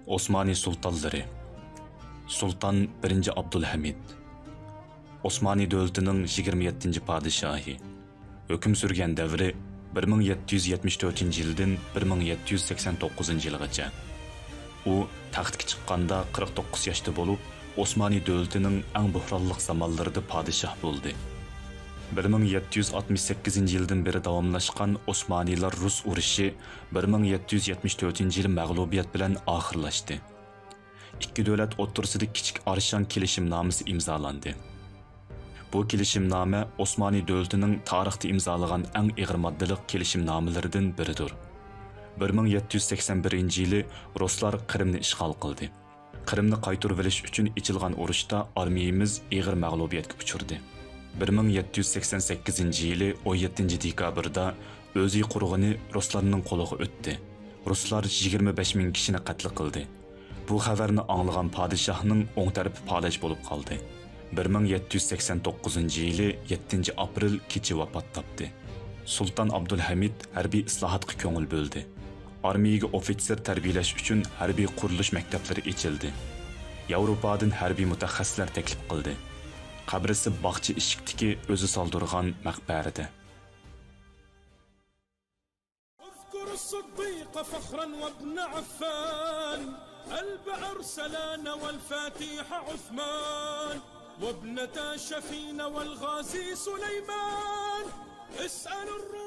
Osmani sultanları. Sultan 1. Abdülhamid. Osmani dövletining 27. padişahı. Hüküm sürgen devri 1774 yildan 1789 yilgacha. U taxtga chiqqanda 49 yoshda bo'lib, Osmani dövletining eng buhronliq zamonlarida podshoh bo'ldi. 1768 yildan beri davomlashgan Osmanilar Rus urushi 1774 yil mag'lubiyat bilan oxirlashdi. İkki davlat o'rtasida kichik Arshan kelishimnomasi imzolandi. Bu kelishimnoma Osmani dövletining tarixda imzolagan eng ig'ir moddalik kelishimnomalaridan biridir. 1781 yili Ruslar Qrimni ishg'ol qildi. Qrimni qaytarib olish uchun ichilgan urushda armiyamiz ig'ir mag'lubiyatga uchirdi. 1788 yili 17 dekabrda o'zi qurg'ini Ruslarning qo'liga o'tdi. Ruslar 25 ming kishini qatl qildi. Bu xabarni anglagan podshohning o'ng tarafi palaj bo'lib qoldi. 1789 yili 7 aprel kechi vafot topdi. Sultan Abdülhamid harbiy islohotga ko'ngil bo'ldi. Armiyaga ofitser tarbiyalash uchun harbiy qurilish maktablari ochildi. Yevropadan harbiy mutaxassislar taklif qildi. Qabrisi bog'cha eshikdagi o'zi soldirgan maqbarada. الصديق فخرا وابن عفان البع أرسلان والفاتح عثمان وابنتا شفين والغازي سليمان اسأل الروح